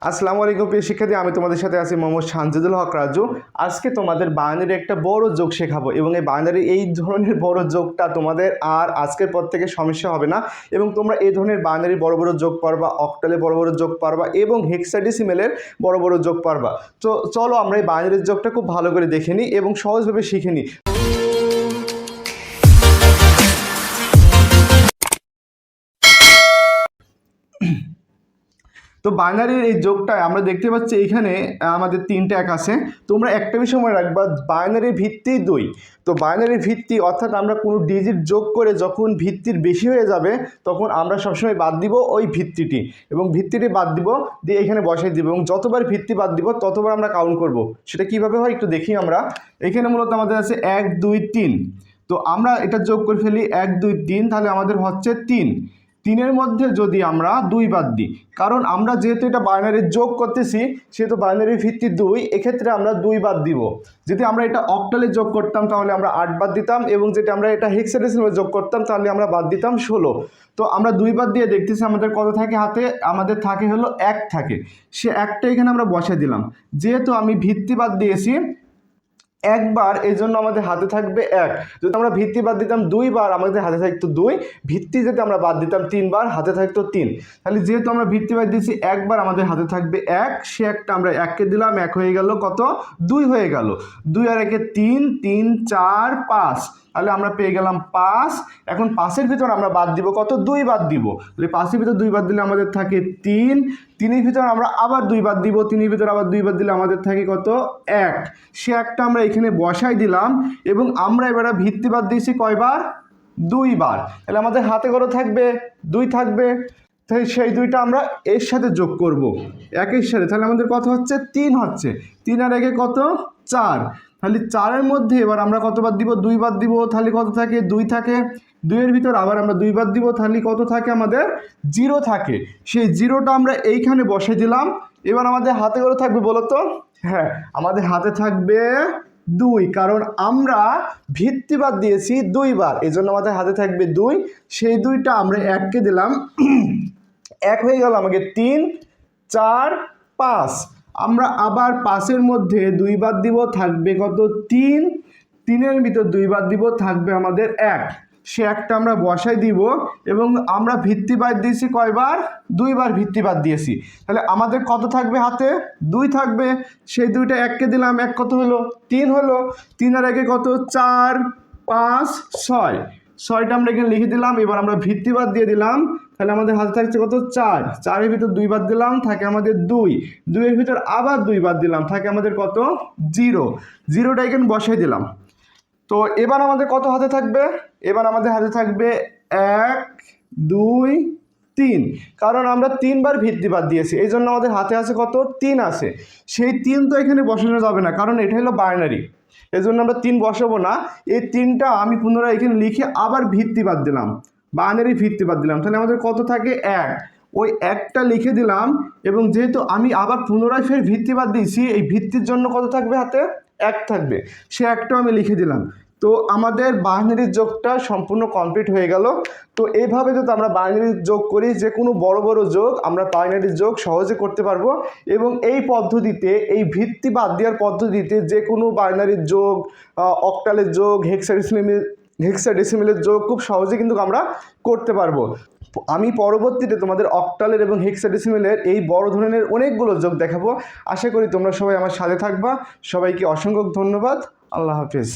আসসালামু আলাইকুম প্রিয় শিক্ষার্থী, আমি তোমাদের সাথে আছি মোহাম্মদ সানজিদুল হক রাজু। আজকে তোমাদের বাইনারি একটা বড় যোগ শেখাবো এবং এই বাইনারি এই ধরনের বড় যোগটা তোমাদের আর আজকের পর থেকে সমস্যা হবে না এবং তোমরা এই ধরনের বাইনারি বড় বড় যোগ পারবা, অক্টালে বড় বড় যোগ পারবা এবং হেক্সাডেসিমেলের বড় বড় যোগ পারবা। তো চলো আমরা এই বাইনারির যোগটা খুব ভালো করে দেখে নিই এবং সহজভাবে শিখে নিই। তো বাইনারির এই যোগটায় আমরা দেখতে পাচ্ছি এখানে আমাদের তিনটে এক আছে। তোমরা একটা বিষয় মনে রাখবা, বাইনারির ভিত্তি 2। তো বাইনারির ভিত্তি অর্থাৎ আমরা কোনো ডিজিট যোগ করে যখন ভিত্তির বেশি হয়ে যাবে তখন আমরা সবসময় বাদ দিব ওই ভিত্তিটি এবং ভিত্তিটি বাদ দিব দিয়ে এখানে বসাই দিব এবং যতবার ভিত্তি বাদ দিব ততবার আমরা কাউন্ট করব। সেটা কিভাবে হয় একটু দেখি আমরা। এখানে মূলত আমাদের আছে 1 2 3। তো আমরা এটা যোগ করে ফেলি 1 2 3, তাহলে আমাদের হচ্ছে 3। 3-এর মধ্যে যদি আমরা 2 বাদ দিই, কারণ আমরা যেহেতু এটা বাইনারির যোগ করতেছি সেহেতু বাইনারির ভিত্তি 2, এক্ষেত্রে আমরা 2 বাদ দিব। যদি আমরা এটা অক্টালে যোগ করতাম তাহলে আমরা 8 বাদ দিতাম এবং যেটা আমরা এটা হেক্সাডেসিমালে যোগ করতাম তাহলে আমরা বাদ দিতাম 16। তো আমরা 2 বাদ দিয়ে দেখতেছি আমাদের কত থাকে হাতে, আমাদের থাকে হলো 1 থাকে। সে একটা এখানে আমরা বসাই দিলাম। যেহেতু আমি ভিত্তি বাদ দিয়েছি একবার, এই জন্য আমাদের হাতে থাকবে 1। যদি আমরা ভিত্তি বাদ দিতাম 2 বার আমাদের হাতে থাকতো 2। ভিত্তি যদি আমরা বাদ দিতাম 3 বার হাতে থাকতো 3। তাহলে যেহেতু আমরা ভিত্তি বাদ দিয়েছি একবার আমাদের হাতে থাকবে 1। সে একটা আমরা 1কে দিলাম, 1 হয়ে গেল কত, 2 হয়ে গেল। 2 আর 1 3, 3 4 5, তাহলে আমরা পেয়ে গেলাম 5। এখন 5-এর ভিতর আমরা বাদ দিব কত, 2 বাদ দিব। তাহলে 5-এর ভিতর 2 বাদ দিলে আমাদের থাকে 3। 3-এর ভিতর আমরা আবার 2 বাদ দিব। 3-এর ভিতর আবার 2 বাদ দিলে আমাদের থাকে কত, 1। সে একটা আমরা এখানে বসাই দিলাম এবং আমরা এবারে ভিত্তি বাদ দিয়েছি কয়বার, 2 বার। তাহলে আমাদের হাতে কত থাকবে, 2 থাকবে। তাই সেই 2টা আমরা এর সাথে যোগ করব, 1-এর সাথে। তাহলে আমাদের কত হচ্ছে, 3 হচ্ছে। 3 আর 1-এ কত, 4। তাহলে 4-এর মধ্যে এবার আমরা কত বাদ দিব, 2 বাদ দিব। তাহলে কত থাকে, 2 থাকে। 2-এর ভিতর আবার আমরা 2 বাদ দিব, তাহলে কত থাকে আমাদের, 0 থাকে। সেই 0টা আমরা এইখানে বসে দিলাম। এবার আমাদের হাতে কত থাকবে বলো তো, হ্যাঁ আমাদের হাতে থাকবে 2, কারণ আমরা ভিত্তি বাদ দিয়েছি 2 বার, এই জন্য আমাদের হাতে থাকবে 2। সেই 2টা আমরা 1কে দিলাম, 1 হয়ে গেল আমাকে 3 4 5। আমরা আবার 5-এর মধ্যে 2 বাদ দিব, থাকবে কত, 3। 3-এর ভিতর 2 বাদ দিব, থাকবে আমাদের 1। সে একটা আমরা বসাই দিব এবং আমরা ভিত্তি বাদ দিয়েছি কয়বার, 2 বার ভিত্তি বাদ দিয়েছি। তাহলে আমাদের কত থাকবে হাতে, 2 থাকবে। সেই 2টা 1কে দিলাম, 1 কত হলো, 3 হলো। 3 আর 1-এ কত, 4 5 6। 6টা আমরা এখানে লিখে দিলাম। এবার আমরা ভিত্তি বাদ দিয়ে দিলাম, তাহলে আমাদের হাতে থাকছে কত, 4। 4-এর ভিতর 2 বাদ দিলাম, থাকে আমাদের 2। 2-এর ভিতর আবার 2 বাদ দিলাম, থাকে আমাদের কত, 0। 0টা এখানে বসাই দিলাম। তো এবার আমাদের কত হাতে থাকবে, এবার আমাদের হাতে থাকবে 1 2 3, কারণ আমরা 3 বার ভিত্তি বাদ দিয়েছি এই জন্য আমাদের হাতে আছে কত, 3 আছে। সেই 3 তো এখানে বসানো যাবে না, কারণ এটা হলো বাইনারি, এই জন্য আমরা 3 বসাবো না। এই 3টা আমি পুনরায় এখানে লিখে আবার ভিত্তি বাদ দিলাম, বাইনারি ভিত্তি বাদ দিলাম। তাহলে আমাদের কত থাকে, 1। ওই 1টা লিখে দিলাম এবং যেহেতু আমি আবার পুনরায় ফের ভিত্তি বাদ দিয়েছি, এই ভিত্তির জন্য কত থাকবে হাতে, 1 থাকবে। সে 1টাও আমি লিখে দিলাম। তো আমাদের বাইনারির যোগটা সম্পূর্ণ কমপ্লিট হয়ে গেল। তো এইভাবে যদি আমরা বাইনারির যোগ করি, যে কোনো বড় বড় যোগ আমরা বাইনারির যোগ সহজে করতে পারবো এবং এই পদ্ধতিতে, এই ভিত্তি বাদ দেওয়ার পদ্ধতিতে যে কোনো বাইনারির যোগ, অক্টালের যোগ, হেক্সাডেসিমেলের যোগ খুব সহজে কিন্তু আমরা করতে পারবো। আমি পরবর্তীতে তোমাদের অক্টালের এবং হেক্সাডেসিমেলের এই বড় ধরনের অনেকগুলো যোগ দেখাবো। আশা করি তোমরা সবাই আমার সাথে থাকবা। সবাইকে অসংখ্য ধন্যবাদ। আল্লাহ হাফেজ।